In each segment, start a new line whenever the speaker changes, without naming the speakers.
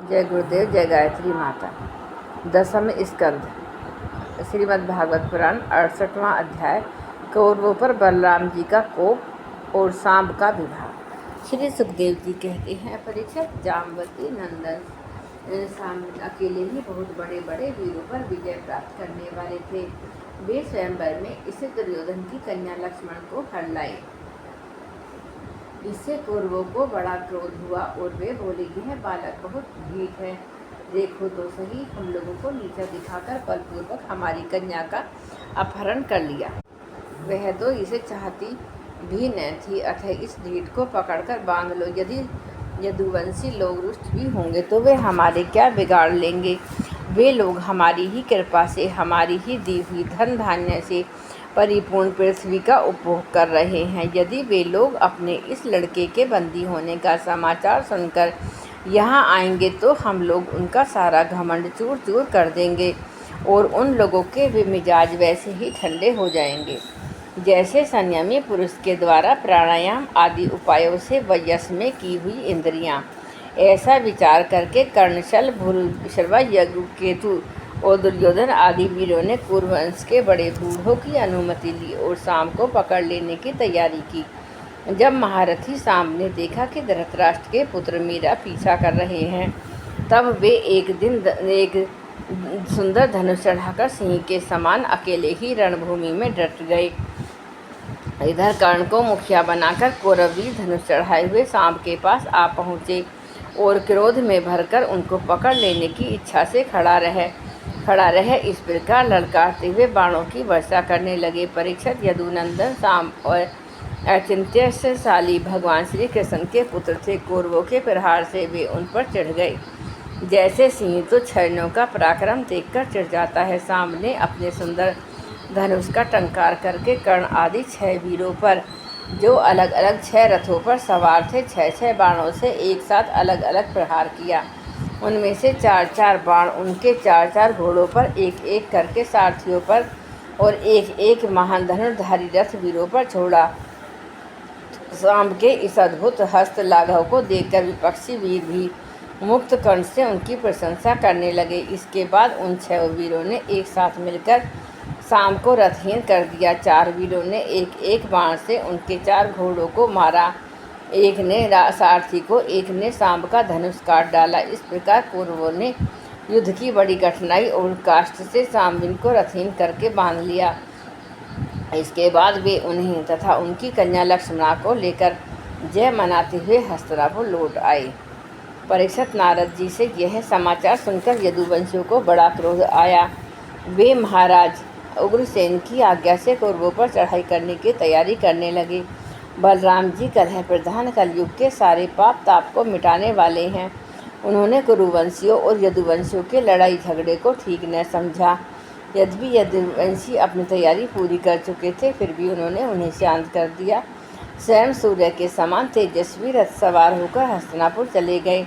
जय गुरुदेव, जय गायत्री माता। दसम स्कंद श्रीमद् भागवत पुराण 68वां अध्याय कौरवों पर बलराम जी का कोप और सांब का विवाह। श्री सुखदेव जी कहते हैं, परीक्षित, जामवती नंदन सांब अकेले ही बहुत बड़े बड़े वीरों पर विजय प्राप्त करने वाले थे। वे स्वयंवर में इसे दुर्योधन की कन्या लक्ष्मण को हर लाए। इससे कौरवों को बड़ा क्रोध हुआ और वे बोले, यह बालक बहुत ढीठ है। देखो तो सही, हम लोगों को नीचा दिखाकर बलपूर्वक हमारी कन्या का अपहरण कर लिया। वह तो इसे चाहती भी न थी, अतः इस ढीठ को पकड़कर बांध लो। यदि यदुवंशी लोग रुष्ट भी होंगे तो वे हमारे क्या बिगाड़ लेंगे। वे लोग हमारी ही कृपा से, हमारी ही दी हुई धन धान्य से परिपूर्ण पृथ्वी का उपभोग कर रहे हैं। यदि वे लोग अपने इस लड़के के बंदी होने का समाचार सुनकर यहाँ आएंगे तो हम लोग उनका सारा घमंड चूर चूर कर देंगे और उन लोगों के भी मिजाज वैसे ही ठंडे हो जाएंगे जैसे संयमी पुरुष के द्वारा प्राणायाम आदि उपायों से वयस में की हुई इंद्रियां। ऐसा विचार करके कर्णशल, भूरिश्रवा, यज्ञकेतु और दुर्योधन आदि वीरों ने कुरुवंश के बड़े बूढ़ों की अनुमति ली और सांब को पकड़ लेने की तैयारी की। जब महारथी सांब ने देखा कि धृतराष्ट्र के पुत्र मेरा पीछा कर रहे हैं, तब वे एक सुंदर धनुष चढ़ाकर सिंह के समान अकेले ही रणभूमि में डट गए। इधर कर्ण को मुखिया बनाकर कौरवी धनुष चढ़ाए हुए सांब के पास आ पहुँचे और क्रोध में भरकर उनको पकड़ लेने की इच्छा से खड़ा रहे। इस प्रकार ललकारते हुए बाणों की वर्षा करने लगे। परीक्षित, यदुनंदन सांब और अचिंत्यशाली भगवान श्री कृष्ण के पुत्र थे। कौरवों के प्रहार से वे उन पर चढ़ गए। जैसे सिंह तो छर्णों का पराक्रम देखकर चिढ़ जाता है, सांब ने अपने सुंदर धनुष का टंकार करके कर्ण आदि 6 वीरों पर, जो अलग अलग 6 रथों पर सवार थे, 6 बाणों से एक साथ अलग अलग प्रहार किया। उनमें से 4 बाण उनके 4 घोड़ों पर, एक करके सारथियों पर और एक महान धनुर्धारी रथ वीरों पर छोड़ा। सांब के इस अद्भुत हस्त लाघव को देखकर विपक्षी वीर भी मुक्त कंठ से उनकी प्रशंसा करने लगे। इसके बाद उन 6 वीरों ने एक साथ मिलकर सांब को रथहीन कर दिया। 4 वीरों ने एक बाण से उनके 4 घोड़ों को मारा। एक ने सारथी को, एक ने सांब का धनुष काट डाला। इस प्रकार कौरवों ने युद्ध की बड़ी कठिनाई और काष्ठ से सांबिन को रथहीन करके बांध लिया। इसके बाद वे उन्हें तथा उनकी कन्या लक्ष्मणा को लेकर जय मनाते हुए हस्तिनापुर लौट आए। परीक्षित, नारद जी से यह समाचार सुनकर यदुवंशियों को बड़ा क्रोध आया। वे महाराज उग्रसेन की आज्ञा से कौरवों पर चढ़ाई करने की तैयारी करने लगे। बलराम जी कलह प्रधान कलयुग के सारे पाप ताप को मिटाने वाले हैं। उन्होंने कुरुवंशियों और यदुवंशियों के लड़ाई झगड़े को ठीक न समझा। यद्यपि यदुवंशी अपनी तैयारी पूरी कर चुके थे, फिर भी उन्होंने उन्हें शांत कर दिया। स्वयं सूर्य के समान तेजस्वी रथ सवार होकर हस्तिनापुर चले गए।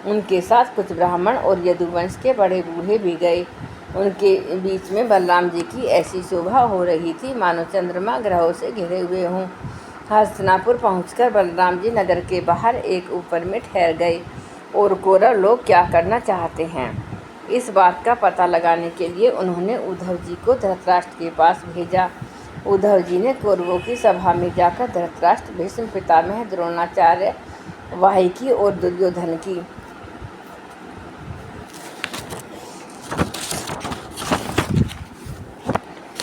उनके साथ कुछ ब्राह्मण और यदुवंश के बड़े बूढ़े भी गए। उनके बीच में बलराम जी की ऐसी शोभा हो रही थी मानो चंद्रमा ग्रहों से घिरे हुए हों। हस्तिनापुर पहुंचकर बलराम जी नगर के बाहर एक ऊपर में ठहर गए और कौरव लोग क्या करना चाहते हैं, इस बात का पता लगाने के लिए उन्होंने उद्धव जी को धृतराष्ट्र के पास भेजा। उद्धव जी ने कौरवों की सभा में जाकर धृतराष्ट्र, भीष्म पितामह, द्रोणाचार्य, वाहिकी और दुर्योधन की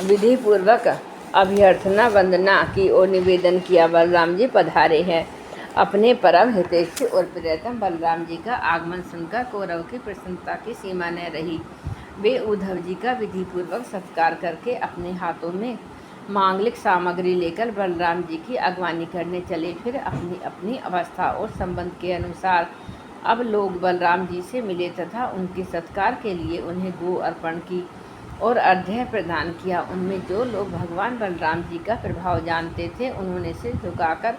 विधि पूर्वक अभ्यर्थना वंदना की और निवेदन किया। बलराम जी पधारे हैं। अपने परम हितैषी और प्रियतम बलराम जी का आगमन सुनकर कौरव की प्रसन्नता की सीमा न रही। वे उद्धव जी का विधि पूर्वक सत्कार करके अपने हाथों में मांगलिक सामग्री लेकर बलराम जी की अगवानी करने चले। फिर अपनी अपनी अवस्था और संबंध के अनुसार अब लोग बलराम जी से मिले तथा उनके सत्कार के लिए उन्हें गो अर्पण की और अर्घ्य प्रदान किया। उनमें जो लोग भगवान बलराम जी का प्रभाव जानते थे, उन्होंने सिर झुकाकर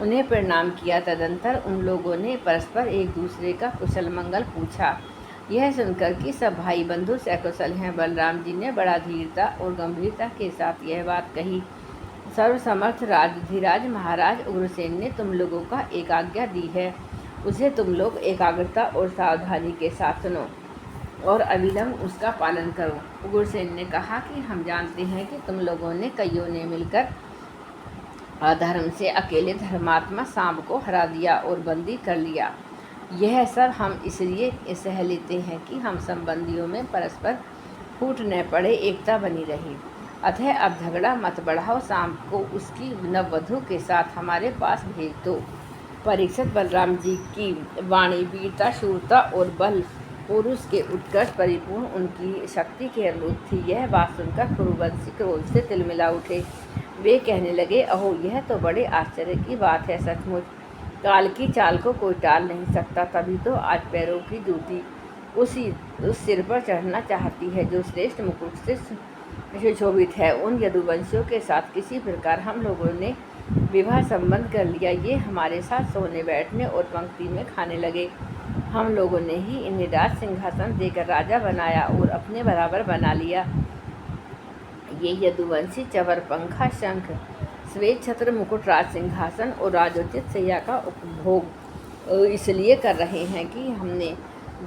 उन्हें प्रणाम किया। तदंतर उन लोगों ने परस्पर एक दूसरे का कुशल मंगल पूछा। यह सुनकर कि सब भाई बंधु सकुशल हैं, बलराम जी ने बड़ा धीरता और गंभीरता के साथ यह बात कही। सर्वसमर्थ राजधिराज महाराज उग्रसेन ने तुम लोगों का एक आज्ञा दी है उसे तुम लोग एकाग्रता और सावधानी के साथ सुनो और अविलंब उसका पालन करो। उग्रसेन ने कहा कि हम जानते हैं कि तुम लोगों ने कईयों ने मिलकर अधर्म से अकेले धर्मात्मा सांब को हरा दिया और बंदी कर लिया। यह सब हम इसलिए सह लेते हैं कि हम संबंधियों में परस्पर फूट न पड़े, एकता बनी रही। अतः अब झगड़ा मत बढ़ाओ, सांब को उसकी नववधू के साथ हमारे पास भेज दो। परीक्षित बलराम जी की वाणी वीरता, शूरता और बल पुरुष के उत्कर्ष परिपूर्ण उनकी शक्ति के अनुरूप थी। यह बात सुनकर कुरुवंशी क्रोध से तिलमिला उठे। वे कहने लगे, अहो यह तो बड़े आश्चर्य की बात है। सचमुच काल की चाल को कोई टाल नहीं सकता। तभी तो आज पैरों की जूती उस सिर पर चढ़ना चाहती है जो श्रेष्ठ मुकुट से सुशोभित है। उन यदुवंशियों के साथ किसी प्रकार हम लोगों ने विवाह संबंध कर लिया। ये हमारे साथ सोने बैठने और पंक्ति में खाने लगे। हम लोगों ने ही इन्हें राज सिंहासन देकर राजा बनाया और अपने बराबर बना लिया। ये यदुवंशी चवर, पंखा, शंख, श्वेत छत्र, मुकुट, राज सिंहासन और राजोचित शैया का उपभोग इसलिए कर रहे हैं कि हमने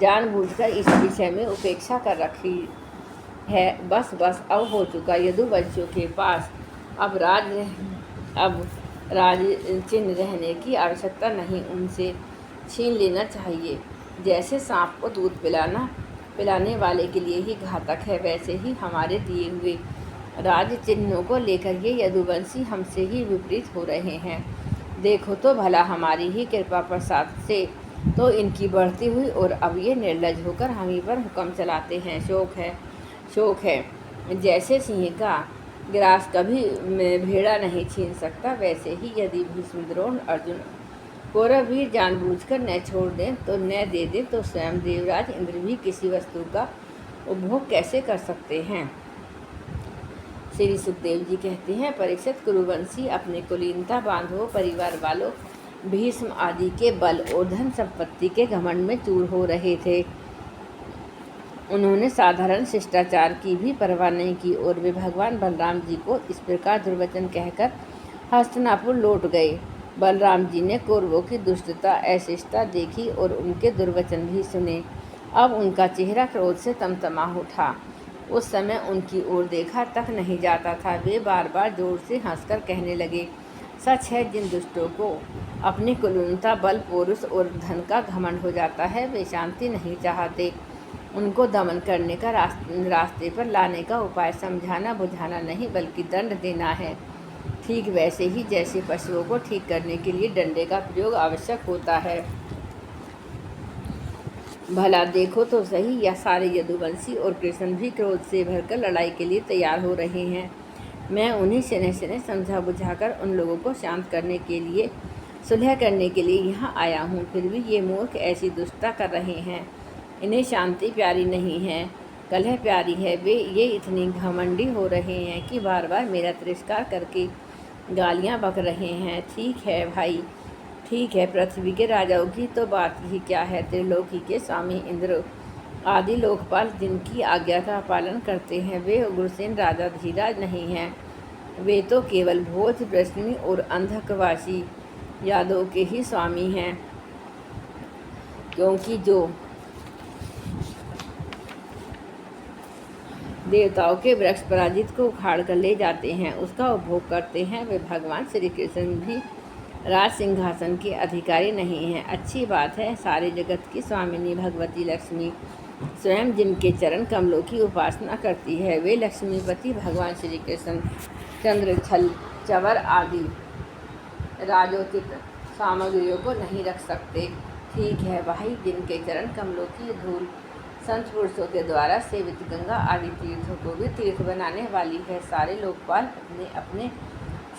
जानबूझकर इस विषय में उपेक्षा कर रखी है। बस अब हो चुका। यदुवंशियों के पास अब राज चिन्ह रहने की आवश्यकता नहीं, उनसे छीन लेना चाहिए। जैसे सांप को दूध पिलाने वाले के लिए ही घातक है, वैसे ही हमारे दिए हुए राज चिन्हों को लेकर ये यदुवंशी हमसे ही विपरीत हो रहे हैं। देखो तो भला, हमारी ही कृपा प्रसाद से तो इनकी बढ़ती हुई और अब ये निर्लज होकर हम ही पर हुक्म चलाते हैं। शोक है। जैसे सिंह का ग्रास कभी भेड़ा नहीं छीन सकता, वैसे ही यदि भीष्म, द्रोण, अर्जुन, कौरववीर जानबूझकर न छोड़ दें तो न दे दें तो स्वयं देवराज इंद्र भी किसी वस्तु का उपभोग कैसे कर सकते हैं। श्री सुखदेव जी कहते हैं, परीक्षित कुरुवंशी अपने कुलीनता, बांधवों, परिवार वालों, भीष्म आदि के बल और धन संपत्ति के घमंड में चूर हो रहे थे। उन्होंने साधारण शिष्टाचार की भी परवाह नहीं की और वे भगवान बलराम जी को इस प्रकार दुर्वचन कहकर हस्तिनापुर लौट गए। बलराम जी ने कौरवों की दुष्टता, अशिष्टता देखी और उनके दुर्वचन भी सुने। अब उनका चेहरा क्रोध से तमतमा उठा। उस समय उनकी ओर देखा तक नहीं जाता था। वे बार बार जोर से हंसकर कहने लगे, सच है, जिन दुष्टों को अपनी कुलीनता, बल, पौरुष और धन का घमंड हो जाता है, वे शांति नहीं चाहते। उनको दमन करने का रास्ते पर लाने का उपाय समझाना बुझाना नहीं, बल्कि दंड देना है। ठीक वैसे ही जैसे पशुओं को ठीक करने के लिए डंडे का प्रयोग आवश्यक होता है। भला देखो तो सही, यह सारे यदुवंशी और कृष्ण भी क्रोध से भरकर लड़ाई के लिए तैयार हो रहे हैं। मैं उन्हें शनैः समझा बुझाकर उन लोगों को शांत करने के लिए, सुलह करने के लिए यहाँ आया हूँ। फिर भी ये मूर्ख ऐसी दुष्टता कर रहे हैं। इन्हें शांति प्यारी नहीं है, कलह प्यारी है। ये इतनी घमंडी हो रहे हैं कि बार बार मेरा तिरस्कार करके गालियाँ बक रहे हैं। ठीक है भाई, ठीक है, पृथ्वी के राजाओं की तो बात ही क्या है। त्रिलोकी के स्वामी इंद्र आदि लोकपाल जिनकी आज्ञा का पालन करते हैं, वे उग्रसेन राजा धीराज नहीं हैं। वे तो केवल भोज, वृष्णि और अंधकवासी यादव के ही स्वामी हैं, क्योंकि जो देवताओं के वृक्ष पराजित को उखाड़ कर ले जाते हैं, उसका उपभोग करते हैं, वे भगवान श्री कृष्ण भी राज सिंहासन के अधिकारी नहीं हैं। अच्छी बात है, सारे जगत की स्वामिनी भगवती लक्ष्मी स्वयं जिनके चरण कमलों की उपासना करती है, वे लक्ष्मीपति भगवान श्री कृष्ण चंद्र, छल, चवर आदि राजोचित सामग्रियों को नहीं रख सकते। ठीक है भाई, जिनके चरण कमलों की धूल संत पुरुषों के द्वारा सेवित गंगा आदि तीर्थों को भी तीर्थ बनाने वाली है। सारे लोकपाल अपने अपने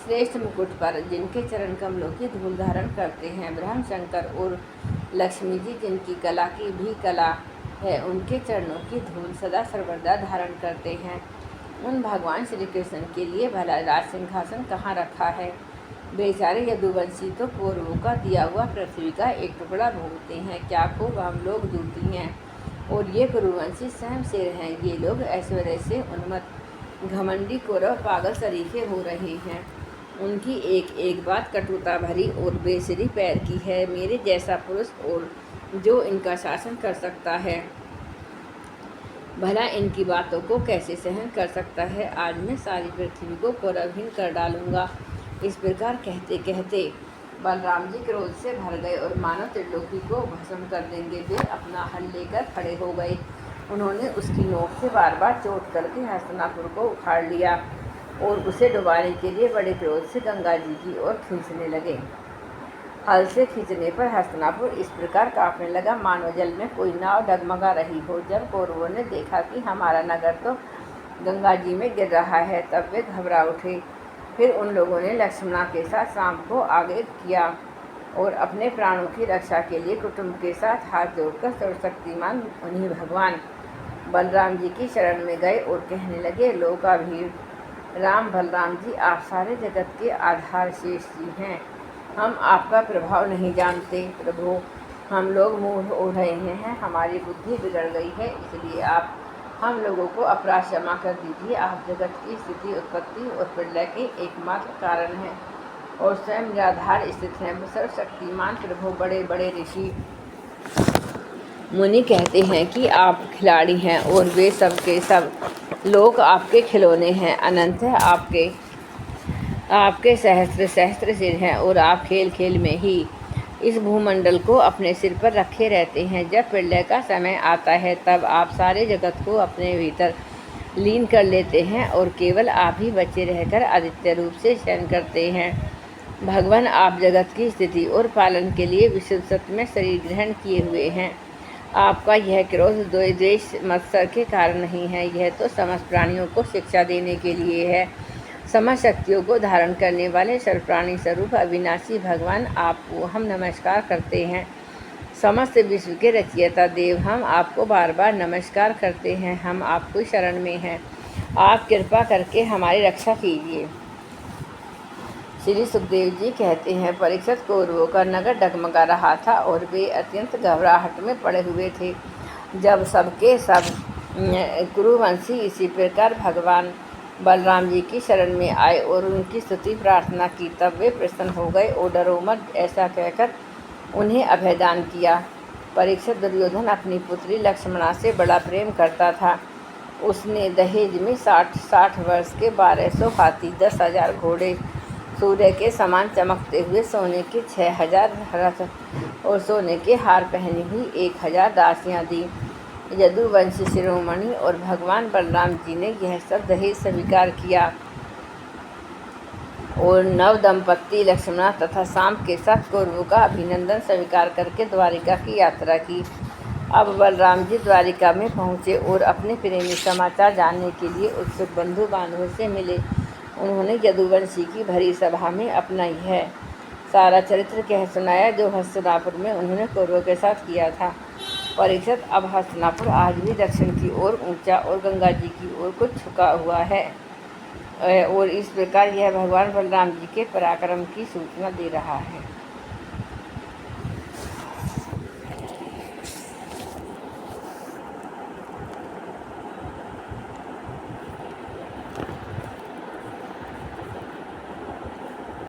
श्रेष्ठ मुकुट पर जिनके चरण कमलों की धूल धारण करते हैं, ब्रह्म, शंकर और लक्ष्मी जी जिनकी कला की भी कला है, उनके चरणों की धूल सदा सर्वदा धारण करते हैं। उन भगवान श्री कृष्ण के लिए भला राज सिंहासन कहाँ रखा है। बेचारे यदुवंशी तो कौरवों का दिया हुआ पृथ्वी का एक टुकड़ा भोगते हैं। क्या खूब हम लोग जूती हैं, और ये कुरुवंशी स्वयं शेर हैं। ये लोग ऐश्वर्य से उन्मत्त घमंडी कौरव पागल तरीके हो रहे हैं। उनकी एक एक बात कटुता भरी और बेसिरी पैर की है। मेरे जैसा पुरुष और जो इनका शासन कर सकता है, भला इनकी बातों को कैसे सहन कर सकता है। आज मैं सारी पृथ्वी को गौरवहीन कर डालूंगा। इस प्रकार कहते कहते बलराम जी क्रोध से भर गए और मानो त्रिलोकी को भस्म कर देंगे। वे अपना हल लेकर खड़े हो गए। उन्होंने उसकी नोक से बार बार चोट करके हस्तिनापुर को उखाड़ लिया और उसे डुबाने के लिए बड़े क्रोध से गंगा जी की ओर खींचने लगे। हल से खींचने पर हस्तिनापुर इस प्रकार कांपने लगा मानो जल में कोई नाव डगमगा रही हो। जब कौरवों ने देखा कि हमारा नगर तो गंगा जी में गिर रहा है, तब वे घबरा उठे। फिर उन लोगों ने लक्ष्मणा के साथ शाम को आगे किया और अपने प्राणों की रक्षा के लिए कुटुंब के साथ हाथ जोड़कर सर्वशक्तिमान उन्हीं भगवान बलराम जी की शरण में गए और कहने लगे, लोकाभीर राम बलराम जी, आप सारे जगत के आधार शेष जी हैं। हम आपका प्रभाव नहीं जानते प्रभु। हम लोग मूढ़ हो रहे हैं, हमारी बुद्धि बिगड़ गई है, इसलिए आप हम लोगों को अपराध क्षमा कर दीजिए। आप जगत की स्थिति, उत्पत्ति और प्रलय के एकमात्र कारण हैं और स्वयं निराधार स्थित हैं। सर्वशक्तिमान प्रभु, बड़े बड़े ऋषि मुनि कहते हैं कि आप खिलाड़ी हैं और वे सब के सब लोग आपके खिलौने हैं। अनंत है आपके सहस्त्र सहस्त्र सिर हैं और आप खेल खेल में ही इस भूमंडल को अपने सिर पर रखे रहते हैं। जब प्रलय का समय आता है तब आप सारे जगत को अपने भीतर लीन कर लेते हैं और केवल आप ही बचे रहकर आदित्य रूप से शयन करते हैं। भगवान, आप जगत की स्थिति और पालन के लिए विशुद्ध सत्य में शरीर ग्रहण किए हुए हैं। आपका यह क्रोध द्वेष मत्सर के कारण नहीं है, यह तो समस्त प्राणियों को शिक्षा देने के लिए है। समस्त शक्तियों को धारण करने वाले सर्वप्राणी स्वरूप अविनाशी भगवान, आपको हम नमस्कार करते हैं। समस्त विश्व के रचयिता देव, हम आपको बार बार नमस्कार करते हैं। हम आपको शरण में हैं, आप कृपा करके हमारी रक्षा कीजिए। श्री सुखदेव जी कहते हैं, परीक्षित कौरवों का नगर डगमगा रहा था और वे अत्यंत घबराहट में पड़े हुए थे। जब सबके सब कुरुवंशी इसी प्रकार भगवान बलराम जी की शरण में आए और उनकी स्तुति प्रार्थना की, तब वे प्रसन्न हो गए और डरो मत ऐसा कहकर उन्हें अभयदान किया। परीक्षित दुर्योधन अपनी पुत्री लक्ष्मणा से बड़ा प्रेम करता था। उसने दहेज में 60 वर्ष के 1200 हाथी, 10,000 घोड़े, सूर्य के समान चमकते हुए सोने के 6,000 रथ और सोने के हार पहनी हुई 1,000 दासियाँ दी। यदुवंशी शिरोमणि और भगवान बलराम जी ने यह सब दहेज स्वीकार किया और नव दंपत्ति लक्ष्मणा तथा शाम के साथ कौरवों का अभिनंदन स्वीकार करके द्वारिका की यात्रा की। अब बलराम जी द्वारिका में पहुँचे और अपने प्रेमी समाचार जानने के लिए उत्सुक बंधु बांधवों से मिले। उन्होंने यदुवंशी की भरी सभा में अपना यह सारा चरित्र कह सुनाया जो हस्तिनापुर में उन्होंने कौरवों के साथ किया था। परीक्षित, अब हस्तिनापुर आज भी दक्षिण की ओर ऊंचा और गंगा जी की ओर को झुका हुआ है और इस प्रकार यह भगवान बलराम जी के पराक्रम की सूचना दे रहा है।